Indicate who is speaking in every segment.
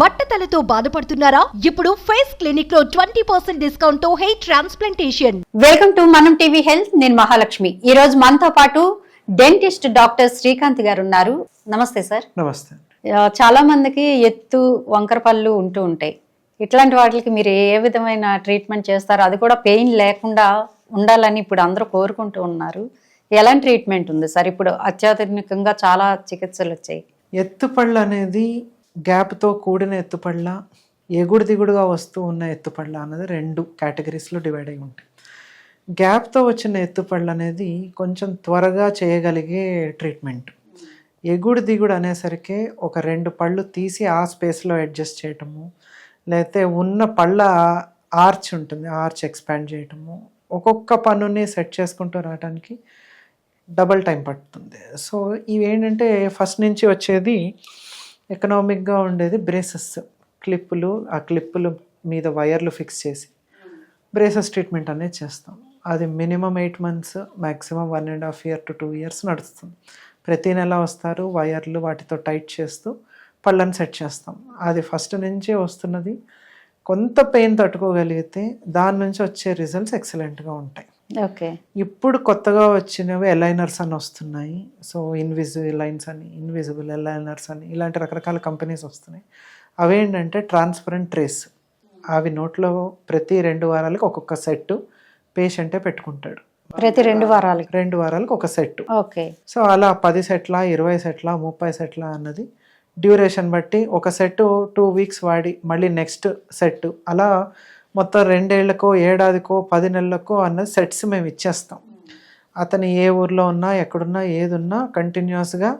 Speaker 1: బట్టతలతో బాధపడుతున్నారా? ఇప్పుడు face clinic లో 20% డిస్కౌంట్ తో హెయిర్ ట్రాన్స్ప్లాంటేషన్.
Speaker 2: వెల్కమ్ టు మనం టీవీ హెల్త్. నేను మహాలక్ష్మి. ఈ రోజు మనతో పాటు డెంటిస్ట్ డాక్టర్ శ్రీకాంత్ గారు ఉన్నారు. నమస్తే సార్.
Speaker 3: నమస్తే.
Speaker 2: చాలా మందికి ఎత్తు వంకర పళ్ళు ఉంటూ ఉంటాయి. ఇట్లాంటి వాటికి మీరు ఏ విధమైన ట్రీట్మెంట్ చేస్తారు? అది కూడా పెయిన్ లేకుండా ఉండాలని ఇప్పుడు అందరూ కోరుకుంటూ ఉన్నారు. ఎలాంటి ట్రీట్మెంట్ ఉంది సార్? ఇప్పుడు అత్యాధునికంగా చాలా చికిత్సలు వచ్చాయి.
Speaker 3: ఎత్తుపళ్ళు అనేది గ్యాప్తో కూడిన ఎత్తుపళ్ళ, ఎగుడు దిగుడుగా వస్తూ ఉన్న ఎత్తుపళ్ళ అన్నది 2 కేటగిరీస్లో డివైడ్ అయి ఉంటాయి. గ్యాప్తో వచ్చిన ఎత్తుపళ్ళు అనేది కొంచెం త్వరగా చేయగలిగే ట్రీట్మెంట్. ఎగుడు దిగుడు అనేసరికి ఒక 2 పళ్ళు తీసి ఆ స్పేస్లో అడ్జస్ట్ చేయటము, లేకపోతే ఉన్న పళ్ళ ఆర్చ్ ఉంటుంది, ఆర్చ్ ఎక్స్పాండ్ చేయటము, ఒక్కొక్క పన్నుని సెట్ చేసుకుంటూ రావడానికి డబల్ టైం పడుతుంది. సో ఇవేంటంటే ఫస్ట్ నుంచి వచ్చేది ఎకనామిక్గా ఉండేది బ్రేసెస్, క్లిప్పులు. ఆ క్లిప్పుల మీద వైర్లు ఫిక్స్ చేసి బ్రేసెస్ ట్రీట్మెంట్ అనేది చేస్తాం. అది minimum 8 months, maximum 1.5 years to 2 years నడుస్తుంది. ప్రతి నెల వస్తారు, వైర్లు వాటితో టైట్ చేస్తూ పళ్ళని సెట్ చేస్తాం. అది ఫస్ట్ నుంచే వస్తున్నది. కొంత పెయిన్ తట్టుకోగలిగితే దాని నుంచి వచ్చే రిజల్ట్స్ ఎక్సలెంట్గా ఉంటాయి.
Speaker 2: ఓకే.
Speaker 3: ఇప్పుడు కొత్తగా వచ్చినవి ఎలైనర్స్ అని వస్తున్నాయి. సో ఇన్విజిబుల్ లైన్స్ అని, ఇన్విజిబుల్ ఎలైనర్స్ అని, ఇలాంటి రకరకాల కంపెనీస్ వస్తున్నాయి. అవేంటంటే ట్రాన్స్పరెంట్ ట్రేస్. అవి నోట్లో ప్రతి 2 వారాలకు ఒక్కొక్క సెట్ పేషెంటే పెట్టుకుంటాడు.
Speaker 2: ప్రతి 2 వారాలకి
Speaker 3: 2 వారాలకు ఒక సెట్.
Speaker 2: ఓకే.
Speaker 3: సో అలా 10 సెట్ల, 20 సెట్ల, 30 సెట్ల అన్నది డ్యూరేషన్ బట్టి ఒక సెట్ 2 weeks వాడి మళ్ళీ నెక్స్ట్ సెట్, అలా మొత్తం 2 ఏళ్లకో, ఏడాదికో, 10 నెలలకో అన్నది సెట్స్ మేము ఇచ్చేస్తాం. అతను ఏ ఊర్లో ఉన్నా, ఎక్కడున్నా, ఏదున్నా కంటిన్యూస్గా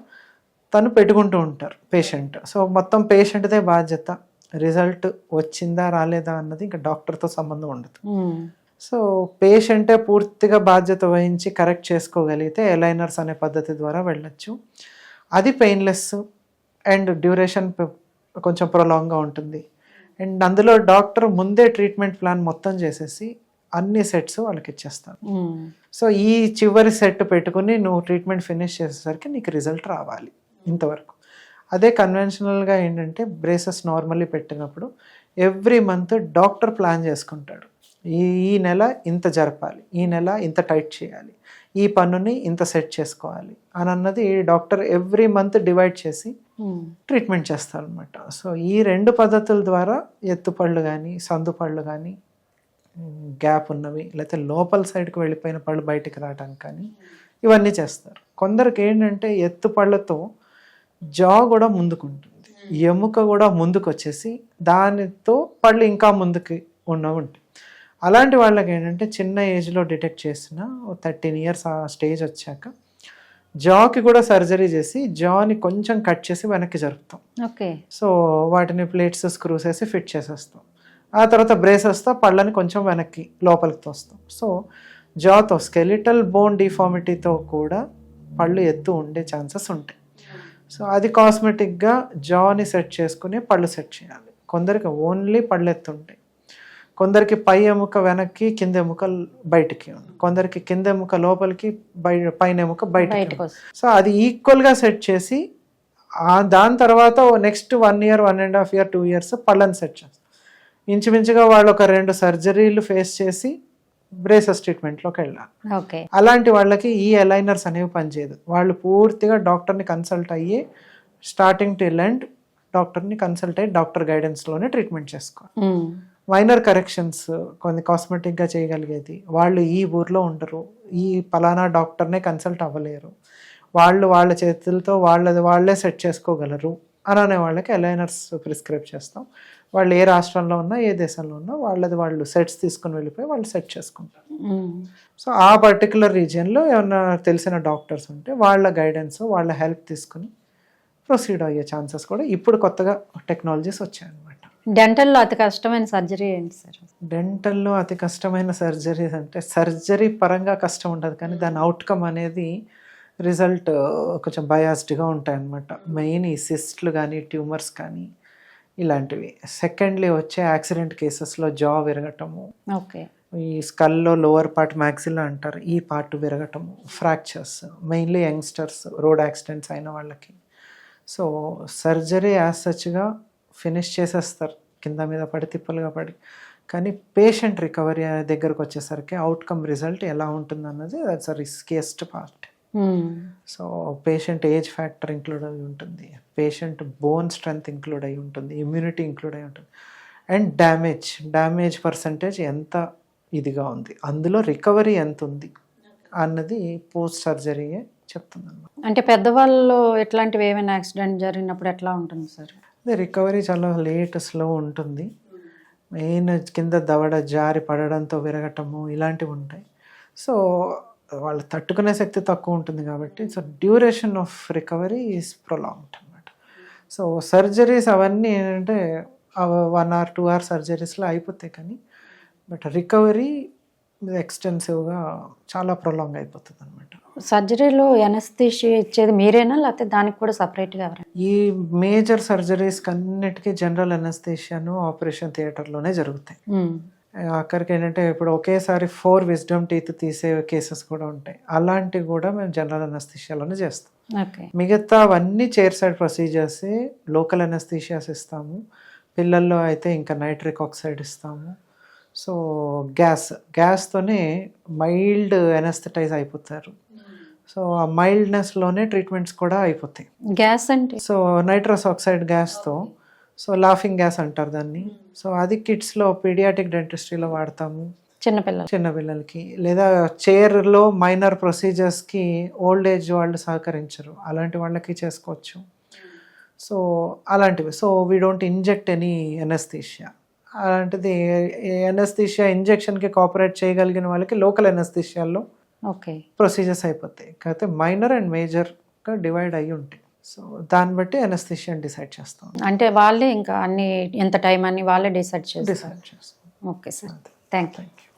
Speaker 3: తను పెట్టుకుంటూ ఉంటారు పేషెంట్. సో మొత్తం పేషెంట్దే బాధ్యత. రిజల్ట్ వచ్చిందా రాలేదా అన్నది ఇంకా డాక్టర్తో సంబంధం ఉండదు. సో పేషెంటే పూర్తిగా బాధ్యత వహించి కరెక్ట్ చేసుకోగలిగితే ఎలైనర్స్ అనే పద్ధతి ద్వారా వెళ్ళొచ్చు. అది పెయిన్లెస్ అండ్ డ్యూరేషన్ కొంచెం ప్రొలాంగ్గా ఉంటుంది. అండ్ అందులో డాక్టర్ ముందే ట్రీట్మెంట్ ప్లాన్ మొత్తం చేసేసి అన్ని సెట్స్ వాళ్ళకి ఇచ్చేస్తాను. సో ఈ చివరి సెట్ పెట్టుకుని నువ్వు ట్రీట్మెంట్ ఫినిష్ చేసేసరికి నీకు రిజల్ట్ రావాలి ఇంతవరకు. అదే కన్వెన్షనల్గా ఏంటంటే బ్రేసెస్ నార్మల్లీ పెట్టినప్పుడు ఎవ్రీ మంత్ డాక్టర్ ప్లాన్ చేసుకుంటాడు. ఈ నెల ఇంత జరపాలి, ఈ నెల ఇంత టైట్ చేయాలి, ఈ పన్నుని ఇంత సెట్ చేసుకోవాలి అని అన్నది డాక్టర్ ఎవ్రీ మంత్ డివైడ్ చేసి ట్రీట్మెంట్ చేస్తారనమాట. సో ఈ 2 పద్ధతుల ద్వారా ఎత్తుపళ్ళు కానీ, సందుపళ్ళు కానీ, గ్యాప్ ఉన్నవి లేకపోతే లోపల సైడ్కి వెళ్ళిపోయిన పళ్ళు బయటికి రావడానికి కానీ ఇవన్నీ చేస్తారు. కొందరికి ఏంటంటే ఎత్తుపళ్ళతో జా కూడా ముందుకుంటుంది, ఎముక కూడా ముందుకు వచ్చేసి దానితో పళ్ళు ఇంకా ముందుకి ఉన్నవి ఉంటాయి. అలాంటి వాళ్ళకి ఏంటంటే చిన్న ఏజ్లో డిటెక్ట్ చేసిన 13 years ఆ స్టేజ్ వచ్చాక జాకి కూడా సర్జరీ చేసి జాని కొంచెం కట్ చేసి వెనక్కి జరుపుతాం.
Speaker 2: ఓకే.
Speaker 3: సో వాటిని ప్లేట్స్, స్క్రూస్ వేసి ఫిట్ చేసేస్తాం. ఆ తర్వాత బ్రేసెస్తో పళ్ళని కొంచెం వెనక్కి లోపలికి తోస్తాం. సో జాతో స్కెలిటల్ బోన్ డిఫార్మిటీతో కూడా పళ్ళు ఎత్తు ఉండే ఛాన్సెస్ ఉంటాయి. సో అది కాస్మెటిక్గా జాని సెట్ చేసుకుని పళ్ళు సెట్ చేయాలి. కొందరికి ఓన్లీ పళ్ళు ఎత్తు ఉంటాయి, కొందరికి పై ఎముక వెనక్కి, కింద ఎముక బయటికి ఉంది, కొందరికి కింద ఎముక లోపలికి, పైన ఎముక బయటకి. సో అది ఈక్వల్గా సెట్ చేసి దాని తర్వాత నెక్స్ట్ 1 year, 1.5 years, 2 years పళ్ళని సెట్ చేస్తాం. ఇంచుమించుగా వాళ్ళు ఒక 2 సర్జరీలు ఫేస్ చేసి బ్రేసెస్ ట్రీట్మెంట్లోకి వెళ్ళాలి.
Speaker 2: ఓకే.
Speaker 3: అలాంటి వాళ్ళకి ఈ అలైనర్స్ అనేవి పనిచేయదు. వాళ్ళు పూర్తిగా డాక్టర్ని కన్సల్ట్ అయ్యి స్టార్టింగ్ టిల్ ఎండ్ డాక్టర్ని కన్సల్ట్ అయ్యి డాక్టర్ గైడెన్స్లోనే ట్రీట్మెంట్ చేసుకోవాలి. మైనర్ కరెక్షన్స్ కొన్ని కాస్మెటిక్గా చేయగలిగేది, వాళ్ళు ఈ ఊర్లో ఉండరు, ఈ పలానా డాక్టర్నే కన్సల్ట్ అవ్వలేరు, వాళ్ళు వాళ్ళ చేతులతో వాళ్ళే సెట్ చేసుకోగలరు అని అనే వాళ్ళకి అలైనర్స్ ప్రిస్క్రైబ్ చేస్తాం. వాళ్ళు ఏ రాష్ట్రంలో ఉన్నా, ఏ దేశంలో ఉన్నా వాళ్ళు సెట్స్ తీసుకుని వెళ్ళిపోయి వాళ్ళు సెట్ చేసుకుంటారు. సో ఆ పర్టికులర్ రీజియన్లో ఏమన్నా తెలిసిన డాక్టర్స్ ఉంటే వాళ్ళ గైడెన్స్, వాళ్ళ హెల్ప్ తీసుకుని ప్రొసీడ్ అయ్యే ఛాన్సెస్ కూడా ఇప్పుడు కొత్తగా టెక్నాలజీస్ వచ్చాయన్నమాట.
Speaker 2: డెంటల్లో అతి కష్టమైన సర్జరీ ఏంటి సార్?
Speaker 3: డెంటల్లో అతి కష్టమైన సర్జరీస్ అంటే సర్జరీ పరంగా కష్టం ఉండదు, కానీ దాని అవుట్కమ్ అనేది రిజల్ట్ కొంచెం బయాస్డ్గా ఉంటాయన్నమాట. మెయిన్ ఈ సిస్ట్లు కానీ, ట్యూమర్స్ కానీ ఇలాంటివి. సెకండ్లీ వచ్చే యాక్సిడెంట్ కేసెస్లో జా విరగటము,
Speaker 2: ఓకే,
Speaker 3: ఈ స్కల్లో లోవర్ పార్ట్ మ్యాక్సిల్లా అంటారు, ఈ పార్ట్ విరగటము, fractures, mainly youngsters, road accidents అయిన వాళ్ళకి. సో సర్జరీ యాజ్ సచ్గా ఫినిష్ చేసేస్తారు కింద మీద పడి తిప్పలుగా పడి. కానీ పేషెంట్ రికవరీ దగ్గరకు వచ్చేసరికి అవుట్కమ్ రిజల్ట్ ఎలా ఉంటుంది అన్నది that's a riskiest part. So patient age factor include అయి ఉంటుంది, పేషెంట్ బోన్ స్ట్రెంగ్త్ ఇంక్లూడ్ అయి ఉంటుంది, ఇమ్యూనిటీ ఇంక్లూడ్ అయి ఉంటుంది, అండ్ డ్యామేజ్ పర్సంటేజ్ ఎంత ఇదిగా ఉంది, అందులో రికవరీ ఎంత ఉంది అన్నది పోస్ట్ సర్జరీయే చెప్తుంది అన్నమాట.
Speaker 2: అంటే పెద్దవాళ్ళలో ఎట్లాంటివి ఏమైనా యాక్సిడెంట్ జరిగినప్పుడు ఎట్లా ఉంటుంది సార్?
Speaker 3: అదే రికవరీ చాలా లేట్ స్లో ఉంటుంది. మెయిన్ కింద దవడ జారి పడడంతో విరగటము ఇలాంటివి ఉంటాయి. సో వాళ్ళు తట్టుకునే శక్తి తక్కువ ఉంటుంది కాబట్టి so duration of recovery is prolonged అనమాట. సో సర్జరీస్ అవన్నీ ఏంటంటే 1 or 2 hour సర్జరీస్లో అయిపోతాయి, కానీ బట్ రికవరీ ఎక్స్టెన్సివ్గా చాలా ప్రొలాంగ్ అయిపోతుంది అనమాట.
Speaker 2: సర్జరీలో ఎనస్థీషియా ఇచ్చేది మీరేనా లేకపోతే దానికి కూడా సపరేట్గా ఎవరైనా?
Speaker 3: ఈ మేజర్ సర్జరీస్కి అన్నిటికీ జనరల్ ఎనస్థీషియాను ఆపరేషన్ థియేటర్లోనే జరుగుతాయి. అక్కడికి ఏంటంటే ఇప్పుడు ఒకేసారి 4 విజ్డమ్ టీత్ తీసే కేసెస్ కూడా ఉంటాయి, అలాంటివి కూడా మేము జనరల్ ఎనస్థీషియాలోనే చేస్తాం.
Speaker 2: ఓకే.
Speaker 3: మిగతా అవన్నీ chair side procedures, local anaesthesias ఇస్తాము. పిల్లల్లో అయితే ఇంకా నైట్రిక్ ఆక్సైడ్ ఇస్తాము. సో గ్యాస్తోనే మైల్డ్ ఎనస్థెటైజ్ అయిపోతారు. సో ఆ మైల్డ్నెస్లోనే ట్రీట్మెంట్స్ కూడా అయిపోతాయి.
Speaker 2: గ్యాస్ అంటే
Speaker 3: సో నైట్రస్ ఆక్సైడ్ గ్యాస్తో, సో లాఫింగ్ గ్యాస్ అంటారు దాన్ని. సో అది కిడ్స్లో పీడియాటిక్ డెంటిస్ట్రీలో వాడతాము చిన్నపిల్లలకి, లేదా చైర్లో మైనర్ ప్రొసీజర్స్కి ఓల్డ్ ఏజ్ వాళ్ళు సహకరించరు, అలాంటి వాళ్ళకి చేసుకోవచ్చు. సో అలాంటివి. So we don't inject any anaesthesia. అలాంటిది ఎనస్థీషియా ఇంజెక్షన్కి కోఆపరేట్ చేయగలిగిన వాళ్ళకి లోకల్ ఎనస్థీషియాలో
Speaker 2: ఓకే
Speaker 3: ప్రొసీజర్స్ అయిపోతాయి. కాకపోతే మైనర్ అండ్ మేజర్గా డివైడ్ అయ్యి ఉంటాయి. సో దాన్ని బట్టి ఎనస్థీషియా డిసైడ్ చేస్తాం.
Speaker 2: అంటే వాళ్ళే ఇంకా అన్ని ఎంత టైం అని వాళ్ళే డిసైడ్ చేస్తారు.
Speaker 3: చేస్తాం.
Speaker 2: Okay sir, thank you.